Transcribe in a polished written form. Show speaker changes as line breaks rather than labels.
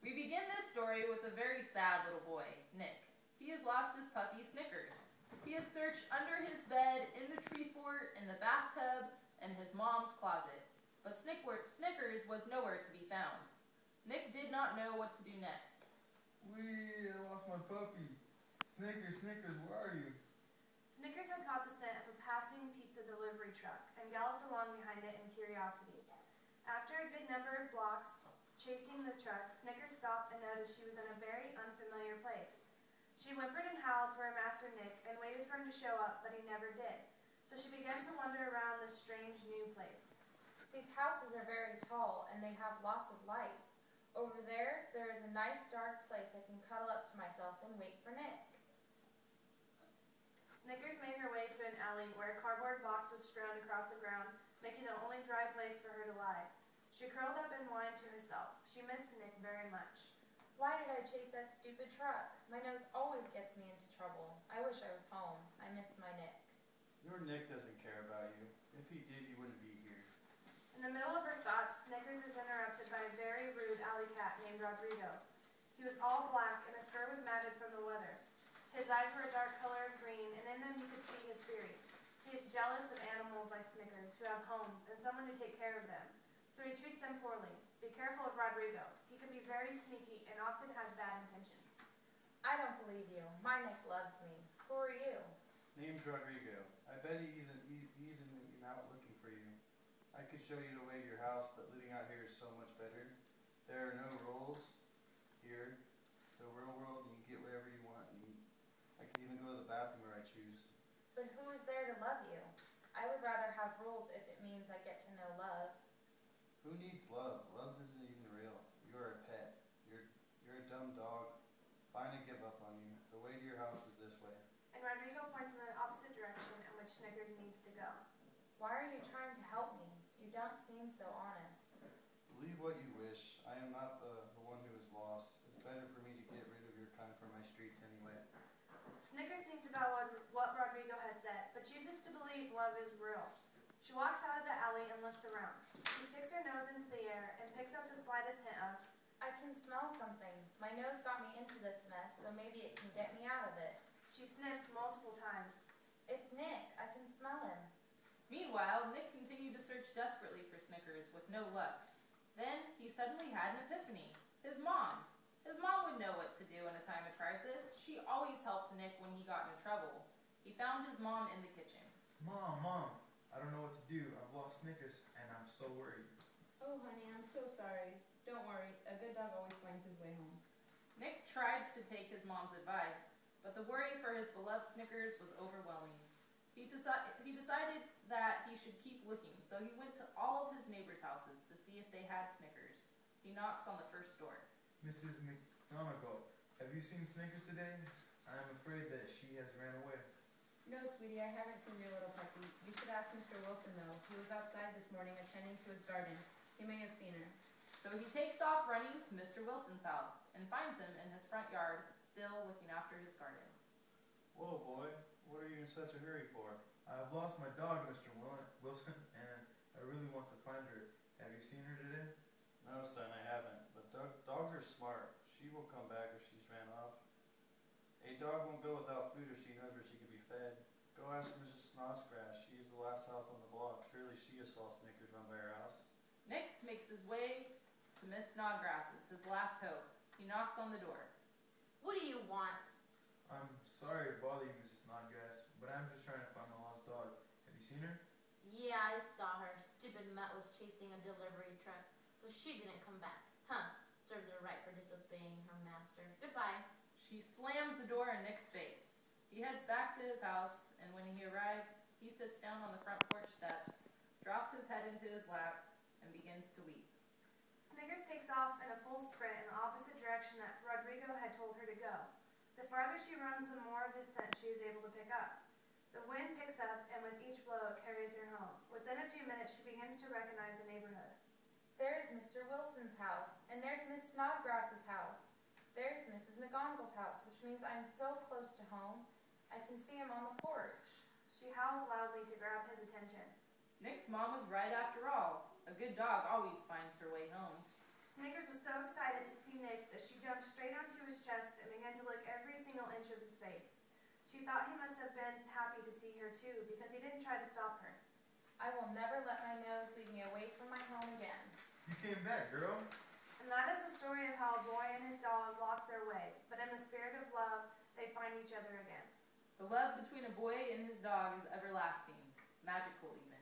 We begin this story with a very sad little boy, Nick. He has lost his puppy, Snickers. He has searched under his bed, in the tree fort, in the bathtub, and his mom's closet. But Snickers was nowhere to be found. Nick did not know what to do next.
Wee, I lost my puppy. Snickers, Snickers, where are you?
Snickers had caught the scent of a passing pizza delivery truck and galloped along behind it in curiosity. After a good number of blocks chasing the truck, Snickers stopped and noticed she was in a very unfamiliar place. She whimpered and howled for her master Nick and waited for him to show up, but he never did. So she began to wander around this strange new place.
These houses are very tall and they have lots of lights. Over there is a nice dark place I can cuddle up to myself and wait for Nick.
Snickers made her way to an alley where a cardboard box was strewn across the ground, making the only dry place for her to lie. She curled up and whined to herself. She missed Nick very much.
Why did I chase that stupid truck? My nose always gets me into trouble. I wish I was home. I miss my Nick.
Your Nick doesn't care about you. If he did, you wouldn't be here.
In the middle of her thoughts, Snickers is interrupted by a very rude alley cat named Rodrigo. He was all black and his fur was matted from the weather. His eyes were a dark color of green, and in them you could see his fury. He is jealous of animals like Snickers, who have homes and someone to take care of them. So he treats them poorly. Be careful of Rodrigo. He can be very sneaky and often has bad intentions.
I don't believe you. My Nick loves me. Who are you?
Name's Rodrigo. I bet he's out looking for you. I could show you the way to your house, but living out here is so much better. There are no rules here. The real world, you can get wherever you want and eat. I can even go to the bathroom where I choose.
But who is there to love you? I would rather have rules if it means I get to know love.
Who needs love? Love isn't even real. You are a pet. You're a dumb dog. Fine and give up on you. The way to your house is this way.
And Rodrigo points in the opposite direction in which Snickers needs to go.
Why are you trying to help me? You don't seem so honest.
Believe what you wish. I am not the one who is lost. It's better for me to get rid of your kind from my streets anyway.
Snickers thinks about what Rodrigo has said, but chooses to believe love is real. She walks out of the alley and looks around. She sticks her nose into the air and picks up the slightest hint of,
I can smell something. My nose got me into this mess, so maybe it can get me out of it.
She sniffs multiple times.
It's Nick. I can smell him.
Meanwhile, Nick continued to search desperately for Snickers with no luck. Then he suddenly had an epiphany. His mom. His mom would know what to do in a time of crisis. She always helped Nick when he got in trouble. He found his mom in the kitchen.
Mom, I don't know what to do. I've lost Snickers and I'm so worried.
Oh, honey, I'm so sorry. Don't worry. A good dog always finds his way home.
Nick tried to take his mom's advice, but the worry for his beloved Snickers was overwhelming. He decided that he should keep looking, so he went to all of his neighbors' houses to see if they had Snickers. He knocks on the first door.
Mrs. McGonagall, have you seen Snickers today? I am afraid that she has ran away.
No, sweetie, I haven't seen your little puppy. You should ask Mr. Wilson, though. He was outside this morning attending to his garden. He may have seen her.
So he takes off running to Mr. Wilson's house and finds him in his front yard, still looking after his garden.
Whoa, boy. What are you in such a hurry for?
I've lost my dog, Mr. Wilson, and I really want to find her. Have you seen her today?
No, son, I haven't. But dogs are smart. She will come back if she's ran off. A dog won't go without food if she knows where she can be fed. Go ask Mrs. Snodgrass. She is the last house on the block. Surely she has saw Snickers run by her house.
Nick makes his way to Miss Snodgrass's, his last hope. He knocks on the door.
What do you want?
I'm sorry to bother you, Mrs. Snodgrass, but I'm just trying to find my lost dog. Have you seen her?
Yeah, I saw her. Stupid mutt was chasing a delivery truck, so she didn't come back. Huh. Serves her right for disobeying her master. Goodbye.
She slams the door in Nick's face. He heads back to his house, and when he arrives, he sits down on the front porch steps, drops his head into his lap, and begins to weep.
Snickers takes off in a full sprint in the opposite direction that Rodrigo had told her to go. The farther she runs, the more of his scent she is able to pick up. The wind picks up, and with each blow, it carries her home. Within a few minutes, she begins to recognize the neighborhood.
There's Mr. Wilson's house, and there's Miss Snodgrass's house. There's Mrs. McGonagall's house, which means I'm so close to home, I can see him on the porch.
She howls loudly to grab his attention.
Nick's mom was right after all. A good dog always finds her way home.
Snickers was so excited to see Nick that this, she jumped straight onto his chest and began to lick every single inch of his face. She thought he must have been happy to see her too, because he didn't try to stop her.
I will never let my nose lead me away from my home again.
You came back, girl.
And that is the story of how a boy and his dog lost their way, but in the spirit of love, they find each other again.
The love between a boy and his dog is everlasting, magical even.